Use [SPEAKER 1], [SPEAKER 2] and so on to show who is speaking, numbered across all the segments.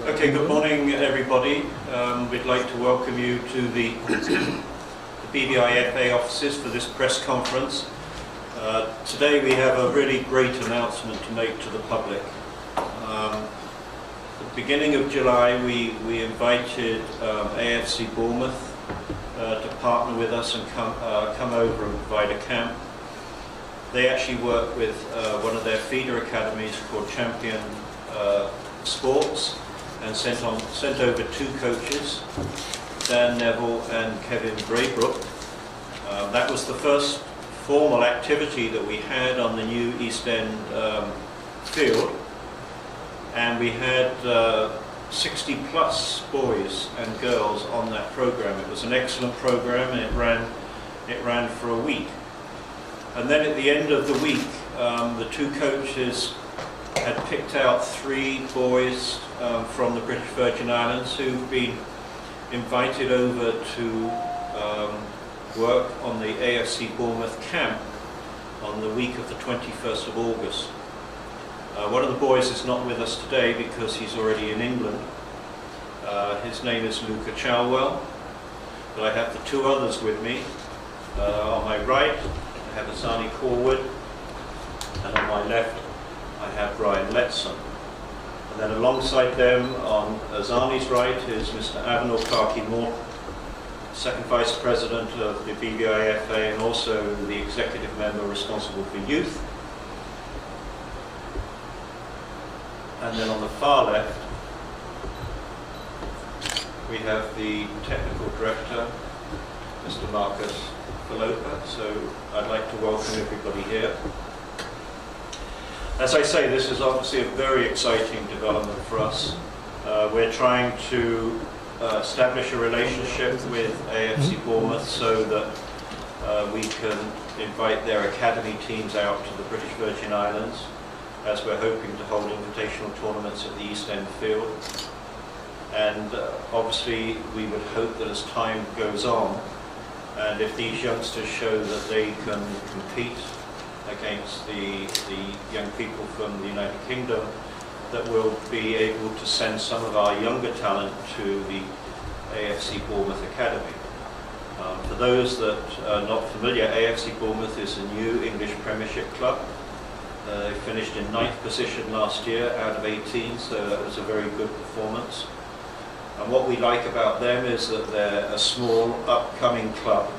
[SPEAKER 1] Okay, good morning everybody. We'd like to welcome you to the BVIFA offices for this press conference. Today we have a really great announcement to make to the public. At the beginning of July we invited AFC Bournemouth to partner with us and come over and provide a camp. They actually work with one of their feeder academies called Champion Sports, and sent over two coaches, Dan Neville and Kevin Braybrook. That was the first formal activity that we had on the new East End field, and we had 60 plus boys and girls on that program. It was an excellent program, and it ran for a week. And then at the end of the week, the two coaches had picked out 3 boys from the British Virgin Islands who've been invited over to work on the AFC Bournemouth camp on the week of the 21st of August. One of the boys is not with us today because he's already in England. His name is Luca Chalwell, but I have the 2 others with me. On my right I have Azarni Callwood, and on my left I have Lettsome. And then alongside them on Azarni's right is Mr. Morton, second Vice President of the BVIFA and also the executive member responsible for youth. And then on the far left we have the technical director, Mr. Marcus Luca. So I'd like to welcome everybody here. As I say, this is obviously a very exciting development for us. We're trying to establish a relationship with AFC Bournemouth so that we can invite their academy teams out to the British Virgin Islands, as we're hoping to hold invitational tournaments at the East End field. And obviously we would hope that as time goes on, and if these youngsters show that they can compete against the young people from the United Kingdom, that we'll be able to send some of our younger talent to the AFC Bournemouth Academy. For those that are not familiar, AFC Bournemouth is a new English Premiership club. They finished in 9th position last year out of 18, so that was a very good performance. And what we like about them is that they're a small, upcoming club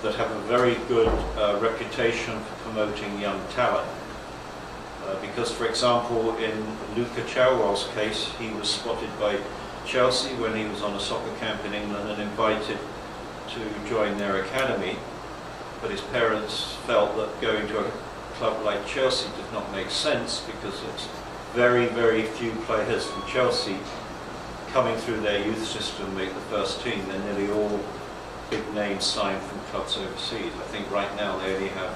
[SPEAKER 1] that have a very good reputation for promoting young talent. Because, for example, in Luca Chalwell's case, he was spotted by Chelsea when he was on a soccer camp in England and invited to join their academy. But his parents felt that going to a club like Chelsea did not make sense because it's very, very few players from Chelsea coming through their youth system make the first team. They're nearly all big names signed from clubs overseas. I think right now they only have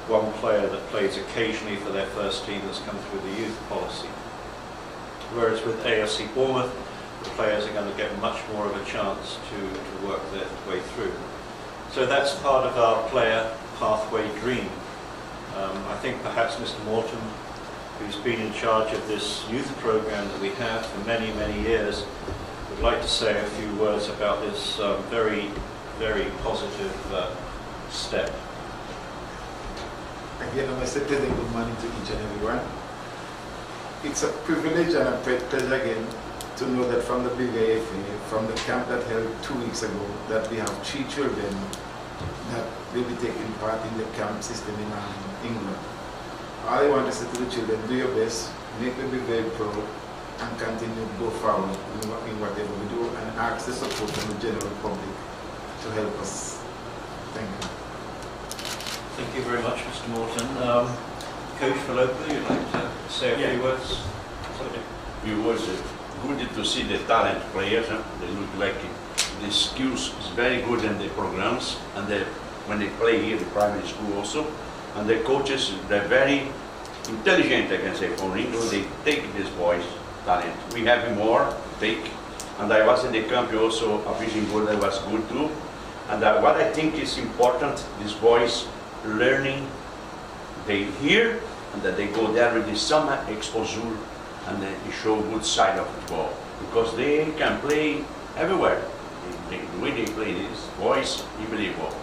[SPEAKER 1] 1 player that plays occasionally for their first team that's come through the youth policy. Whereas with AFC Bournemouth, the players are going to get much more of a chance to work their way through. So that's part of our player pathway dream. I think perhaps Mr. Morton, who's been in charge of this youth program that we have for many, many years, would like to say a few words about this very, very positive step.
[SPEAKER 2] Again, I must say pleasant good morning to each and everyone. It's a privilege and a pleasure again to know that from the BVIFA, from the camp that held 2 weeks ago, that we have 3 children that will be taking part in the camp system in England. All I want to say to the children, do your best, make them be very proud, and continue to go forward in whatever we do, and ask the support from the general public to help us. Thank you.
[SPEAKER 1] Thank you very much, Mr. Morton. Coach Luca, you'd like to say a few words?
[SPEAKER 3] It was good to see the talent players. They look like the skills is very good in the programs, and when they play here in primary school also. And the coaches, they're very intelligent, I can say, for England. They take this boys' talent. We have more to take. And I was in the camp also, a vision board that was good too. And what I think is important, these boys learning, they hear, and that they go there with the summer exposure and then you show good side of football, because they can play everywhere. The way they play these boys, unbelievable.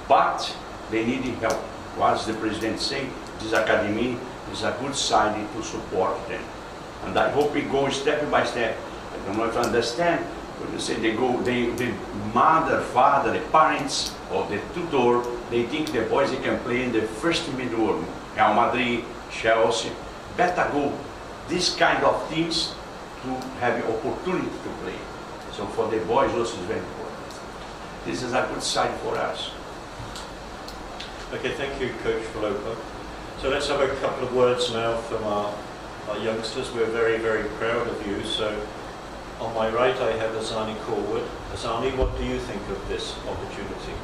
[SPEAKER 3] But they need help. As the president said, this academy is a good side to support them. And I hope it goes step by step. I don't know if you understand, when you say the mother, father, the parents, or the tutor, they think the boys they can play in the first team in the world. Real Madrid, Chelsea, better go. This kind of teams to have the opportunity to play. So for the boys also is very important. This is a good side for us.
[SPEAKER 1] Okay, thank you, Coach Filippo. So let's have a couple of words now from our youngsters. We're very, very proud of you. So on my right, I have Azarni Callwood. Azarni, what do you think of this opportunity?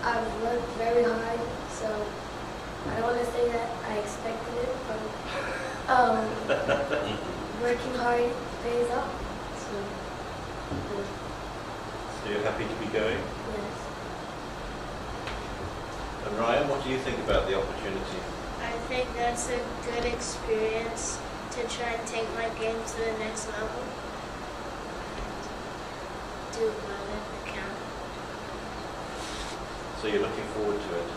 [SPEAKER 4] I've worked very hard, so I don't want to say that I expected it, but working hard pays off. So
[SPEAKER 1] you're happy to be going?
[SPEAKER 4] yes.
[SPEAKER 1] And Ryan, what do you think about the opportunity?
[SPEAKER 5] I think that's a good experience to try and take my game to the next level. Do well in the camp.
[SPEAKER 1] So you're looking forward to it?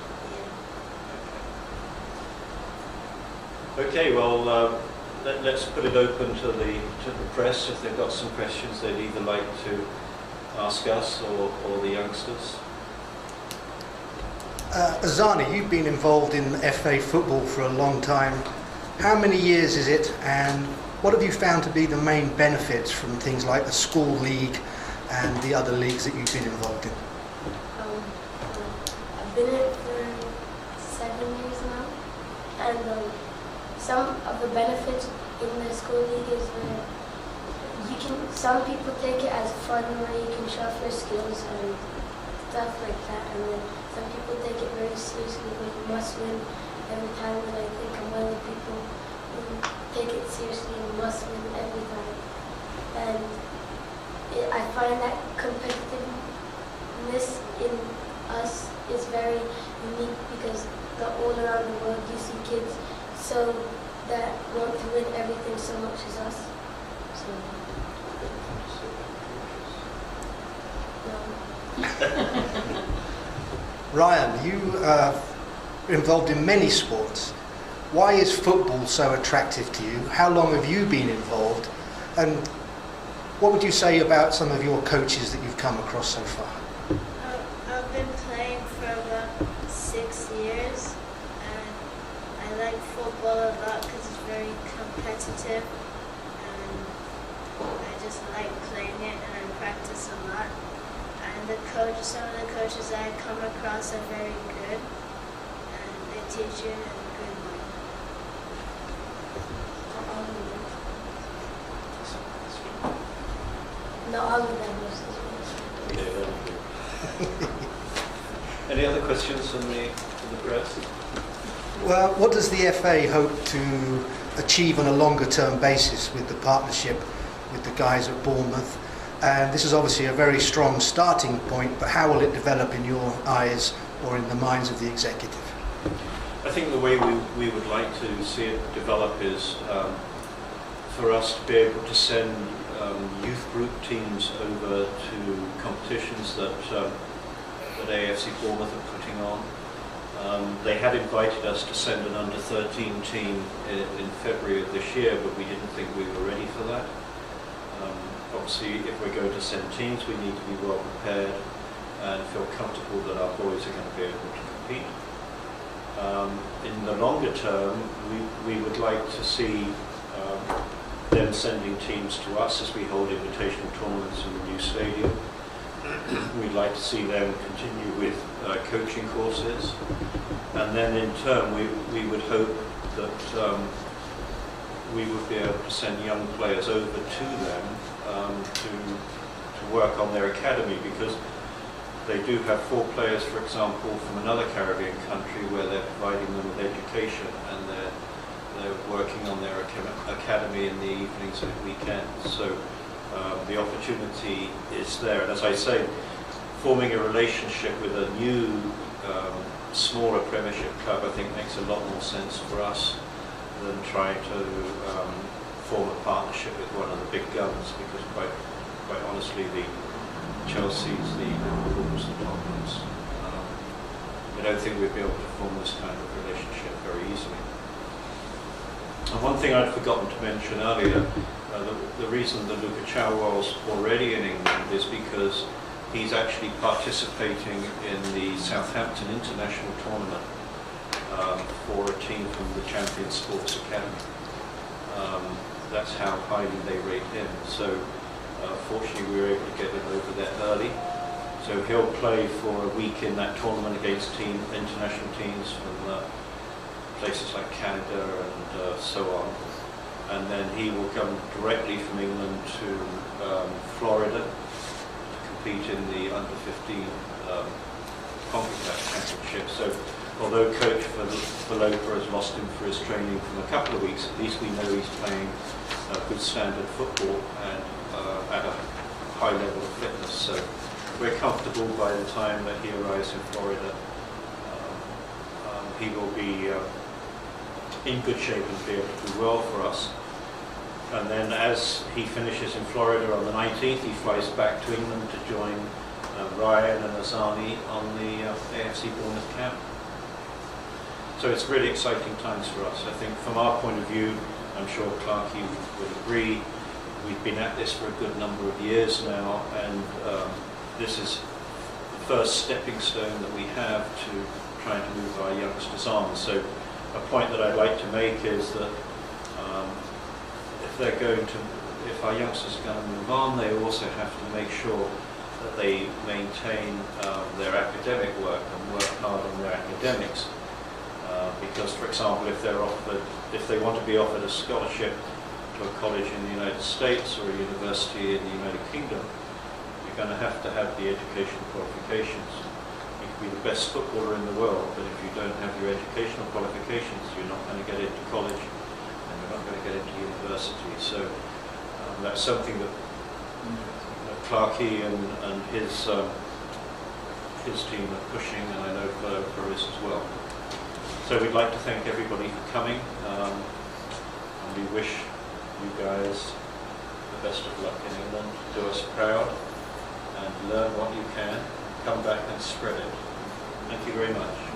[SPEAKER 5] Yeah.
[SPEAKER 1] Okay, well, let's put it open to the press if they've got some questions they'd either like to ask us or the youngsters.
[SPEAKER 6] Azarni, you've been involved in FA football for a long time. How many years is it, and what have you found to be the main benefits from things like the school league and the other leagues that you've been involved in?
[SPEAKER 4] I've been in it for 7 years now, and some of the benefits in the school league is where some people take it as fun, where you can show off your skills and stuff like that, and then some people take it very seriously, like must win every time, and I think I'm one of the people who take it seriously and must win every time. And I find that competitiveness in us is very unique, because all around the world you see kids that want to win everything so much as us. So,
[SPEAKER 6] Ryan, you are involved in many sports. Why is football so attractive to you? How long have you been involved? And what would you say about some of your coaches that you've come across so far?
[SPEAKER 5] I've been playing for about 6 years, and I like football a lot because it's very competitive, and I just like playing it, and I practice a lot. And some of the coaches I come across are very good, and they teach you in a good way.
[SPEAKER 4] no, all of them was
[SPEAKER 1] Okay, very good. Any other questions from the press?
[SPEAKER 6] Well, what does the FA hope to achieve on a longer term basis with the partnership with the guys at Bournemouth? And this is obviously a very strong starting point, but how will it develop in your eyes or in the minds of the executive?
[SPEAKER 1] I think the way we would like to see it develop is for us to be able to send youth group teams over to competitions that AFC Bournemouth are putting on. They had invited us to send an under-13 team in February of this year, but we didn't think we were ready for that. Obviously, if we're going to send teams, we need to be well prepared and feel comfortable that our boys are going to be able to compete. In the longer term, we would like to see them sending teams to us as we hold invitational tournaments in the new stadium. We'd like to see them continue with coaching courses, and then in turn we would hope that we would be able to send young players over to them to work on their academy, because they do have 4 players, for example, from another Caribbean country where they're providing them with education, and they're working on their academy in the evenings and weekends. So the opportunity is there, and as I say, forming a relationship with a new smaller Premiership club I think makes makes a lot more sense for us than trying to form a partnership with one of the big guns, because quite honestly, the Chelsea's, the Liverpools, the Tottenhams, I don't think we'd be able to form this kind of relationship very easily. And one thing I'd forgotten to mention earlier, the reason that Luca Chalwell's already in England is because he's actually participating in the Southampton International Tournament for a team from the Champion Sports Academy. That's how highly they rate him. So fortunately we were able to get him over there early. So he'll play for a week in that tournament against international teams from places like Canada and so on. And then he will come directly from England to Florida to compete in the under-15 CONCACAF Championship. So although coach for Luca has lost him for his training from a couple of weeks, at least we know he's playing good standard football and at a high level of fitness. So we're comfortable by the time that he arrives in Florida. He will be in good shape and be able to do well for us. And then as he finishes in Florida on the 19th, he flies back to England to join Ryan and Azarni on the AFC Bournemouth camp. So it's really exciting times for us. I think from our point of view, I'm sure Clarkie would agree, we've been at this for a good number of years now, and this is the first stepping stone that we have to trying to move our youngsters on. So a point that I'd like to make is that if our youngsters are going to move on, they also have to make sure that they maintain their academic work and work hard on their academics. Because, for example, if they want to be offered a scholarship to a college in the United States or a university in the United Kingdom, you're going to have the educational qualifications. You can be the best footballer in the world, but if you don't have your educational qualifications, you're not going to get into college and you're not going to get into university. So that's something that Clarkie and his team are pushing, and I know for us as well. So we'd like to thank everybody for coming, and we wish you guys the best of luck in England. Do us proud and learn what you can. Come back and spread it. Thank you very much.